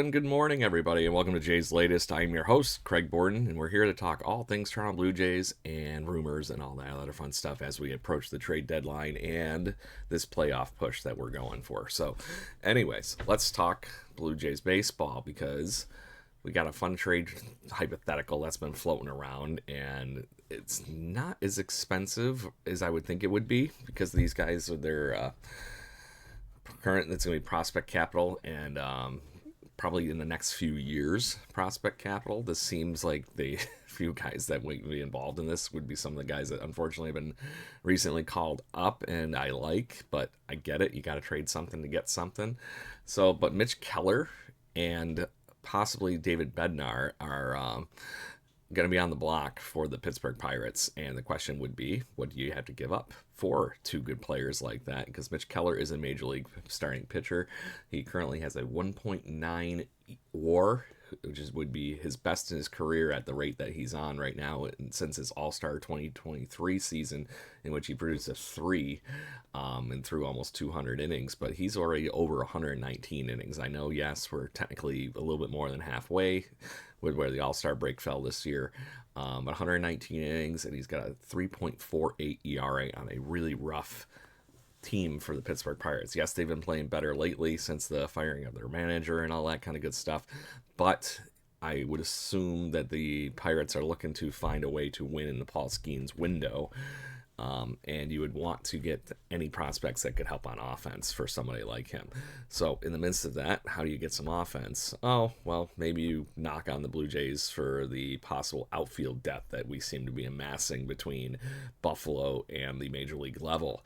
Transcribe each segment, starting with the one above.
And good morning, everybody, and welcome to Jay's Latest. I'm your host, Craig Borden, and we're here to talk all things Toronto Blue Jays and rumors and all that other fun stuff as we approach the trade deadline and this playoff push that we're going for. So, anyways, let's talk Blue Jays baseball because we got a fun trade hypothetical that's been floating around, and it's not as expensive as I would think it would be because these guys are their current. It's going to be prospect capital and probably in the next few years prospect capital. This seems like the few guys that would be involved in this would be some of the guys that unfortunately have been recently called up, and I like, but I get it, you got to trade something to get something. So but Mitch Keller and possibly David Bednar are going to be on the block for the Pittsburgh Pirates. And the question would be, what do you have to give up for two good players like that? Because Mitch Keller is a major league starting pitcher. He currently has a 1.9 WAR, would be his best in his career at the rate that he's on right now, and since his All-Star 2023 season, in which he produced a 3 and threw almost 200 innings. But he's already over 119 innings. I know, yes, we're technically a little bit more than halfway with where the All-Star break fell this year. But 119 innings, and he's got a 3.48 ERA on a really rough team for the Pittsburgh Pirates. Yes, they've been playing better lately since the firing of their manager and all that kind of good stuff, but I would assume that the Pirates are looking to find a way to win in the Paul Skeens window. And you would want to get any prospects that could help on offense for somebody like him. So in the midst of that, how do you get some offense? Oh, well, maybe you knock on the Blue Jays for the possible outfield depth that we seem to be amassing between Buffalo and the major league level.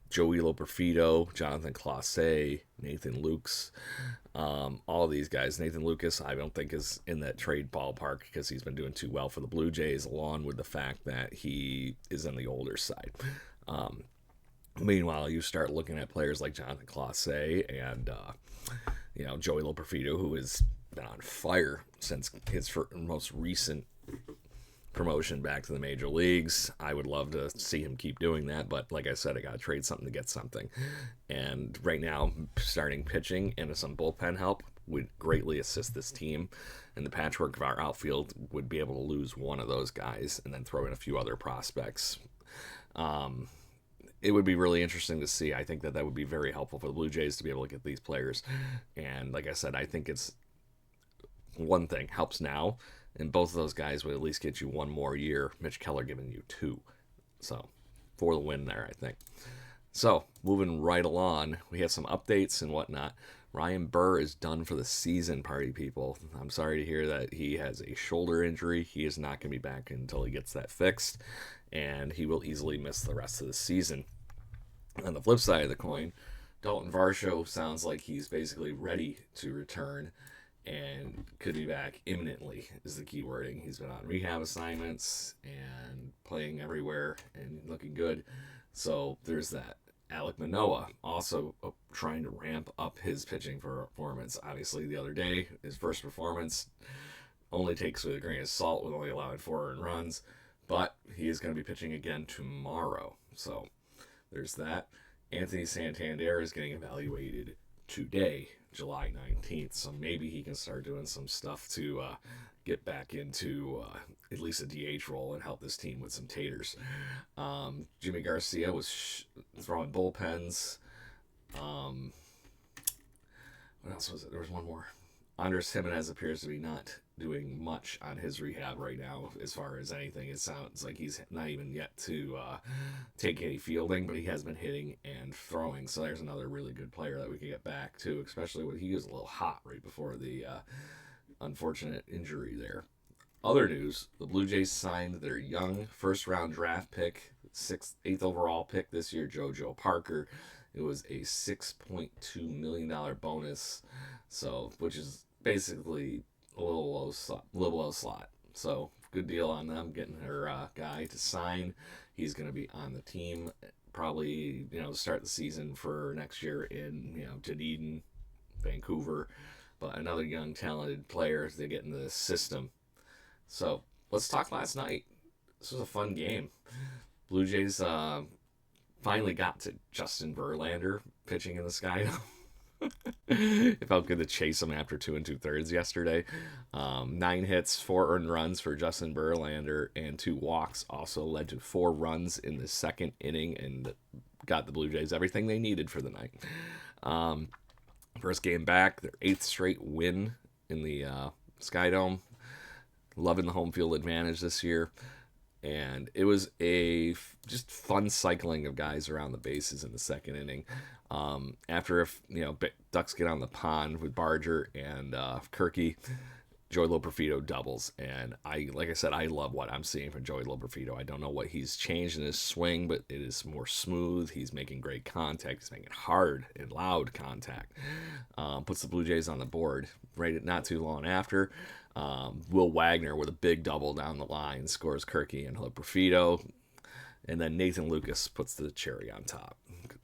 Joey Loperfido, Jonathan Clase, Nathan Lukes, all these guys. Nathan Lucas, I don't think is in that trade ballpark because he's been doing too well for the Blue Jays, along with the fact that he is on the older side. Meanwhile, you start looking at players like Jonathan Clase and Joey Loperfido, who has been on fire since his most recent promotion back to the major leagues. I would love to see him keep doing that, but like I said, I got to trade something to get something. And right now, starting pitching and some bullpen help would greatly assist this team. And the patchwork of our outfield would be able to lose one of those guys and then throw in a few other prospects. It would be really interesting to see. I think that would be very helpful for the Blue Jays to be able to get these players. And like I said, I think it's one thing helps now, and both of those guys would at least get you one more year. Mitch Keller giving you 2. So, for the win there, I think. So, moving right along, we have some updates and whatnot. Ryan Burr is done for the season, party people. I'm sorry to hear that he has a shoulder injury. He is not going to be back until he gets that fixed, and he will easily miss the rest of the season. On the flip side of the coin, Dalton Varsho sounds like he's basically ready to return and could be back imminently is the key wording. He's been on rehab assignments and playing everywhere and looking good. So there's that. Alek Manoah also trying to ramp up his pitching performance. Obviously, the other day, his first performance only takes with a grain of salt with only allowing 4 earned runs, but he is going to be pitching again tomorrow. So there's that. Anthony Santander is getting evaluated today, July 19th, so maybe he can start doing some stuff to get back into at least a DH role and help this team with some taters. Jimmy Garcia was throwing bullpens. What else was it? There was one more. Andres Jimenez appears to be not doing much on his rehab right now as far as anything. It sounds like he's not even yet to take any fielding, but he has been hitting and throwing. So there's another really good player that we can get back to, especially when he was a little hot right before the unfortunate injury there. Other news, the Blue Jays signed their young first-round draft pick, 8th overall pick this year, JoJo Parker. It was a $6.2 million bonus, so which is basically a little below slot. So good deal on them getting their guy to sign. He's going to be on the team probably to start the season for next year in Dunedin, Vancouver. But another young talented player they get into the system. So let's talk last night. This was a fun game. Blue Jays finally got to Justin Verlander pitching in the sky. It felt good to chase him after 2 2/3 yesterday. 9 hits, 4 earned runs for Justin Verlander, and 2 walks also led to 4 runs in the second inning and got the Blue Jays everything they needed for the night. Um, First game back, their 8th straight win in the Sky Dome. Loving the home field advantage this year. And it was a just fun cycling of guys around the bases in the second inning. After if Ducks get on the pond with Barger and Kirky, Joey Loperfido doubles, and like I said, I love what I'm seeing from Joey Loperfido. I don't know what he's changed in his swing, but it is more smooth. He's making great contact. He's making hard and loud contact. Puts the Blue Jays on the board. Right, not too long after, Will Wagner with a big double down the line scores Kirky and Loperfido, and then Nathan Lucas puts the cherry on top.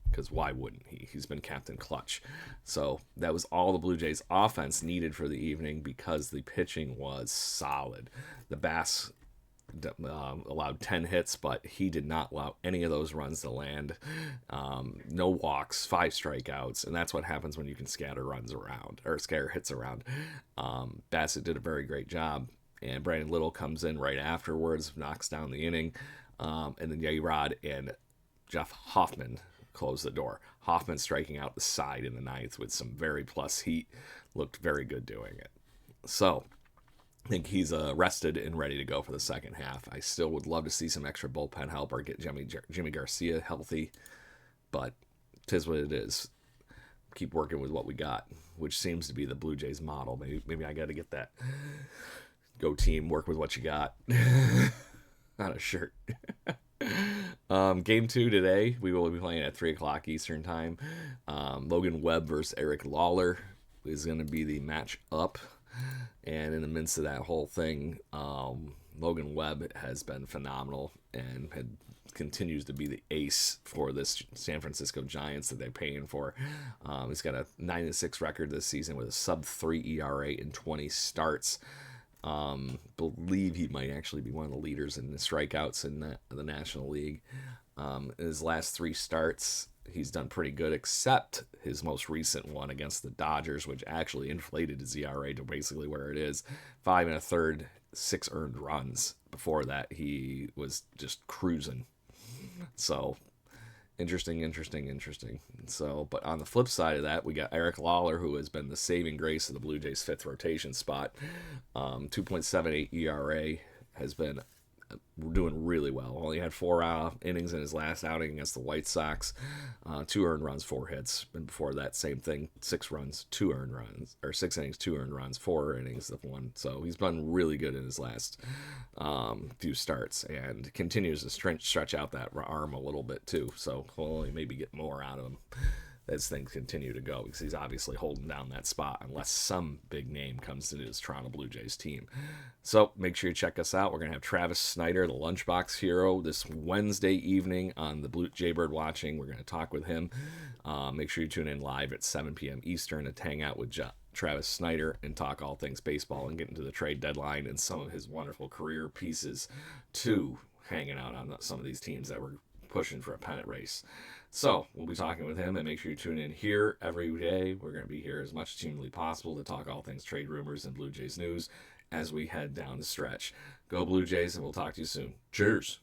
Because why wouldn't he? He's been Captain Clutch. So that was all the Blue Jays offense needed for the evening because the pitching was solid. The Bass allowed 10 hits, but he did not allow any of those runs to land. No walks, 5 strikeouts, and that's what happens when you can scatter runs around, or scatter hits around. Bassett did a very great job, and Brandon Little comes in right afterwards, knocks down the inning, and then Yairod and Jeff Hoffman close the door. Hoffman striking out the side in the 9th with some very plus heat. Looked very good doing it. So, I think he's rested and ready to go for the second half. I still would love to see some extra bullpen help or get Jimmy Garcia healthy, but 'tis what it is. Keep working with what we got, which seems to be the Blue Jays model. Maybe I got to get that. Go team, work with what you got. Not a shirt. Game 2 today, we will be playing at 3 o'clock Eastern time. Logan Webb versus Eric Lawler is going to be the match up. And in the midst of that whole thing, Logan Webb has been phenomenal and continues to be the ace for this San Francisco Giants that they're paying for. He's got a 9-6 record this season with a sub-3 ERA in 20 starts. Believe he might actually be one of the leaders in the strikeouts in the National League. In his last 3 starts, he's done pretty good, except his most recent one against the Dodgers, which actually inflated his ERA to basically where it is. 5 1/3, 6 earned runs. Before that, he was just cruising. So, interesting. So, but on the flip side of that, we got Eric Lawler, who has been the saving grace of the Blue Jays' 5th rotation spot. 2.78 ERA, has been doing really well. Only had 4 innings in his last outing against the White Sox. 2 earned runs, 4 hits. And before that, same thing, 6 runs, 2 earned runs, or 6 innings, 2 earned runs, 4 innings of 1. So he's been really good in his last few starts and continues to stretch out that arm a little bit too. So we'll only maybe get more out of him as things continue to go, because he's obviously holding down that spot unless some big name comes into his Toronto Blue Jays team. So make sure you check us out. We're going to have Travis Snyder, the Lunchbox Hero, this Wednesday evening on the Blue Jaybird Watching. We're going to talk with him. Make sure you tune in live at 7 p.m. Eastern to hang out with Travis Snyder and talk all things baseball and get into the trade deadline and some of his wonderful career pieces too, hanging out on some of these teams that were pushing for a pennant race. So we'll be talking with him, and make sure you tune in here every day. We're going to be here as much as humanly possible to talk all things trade rumors and Blue Jays news as we head down the stretch. Go Blue Jays, and we'll talk to you soon. Cheers.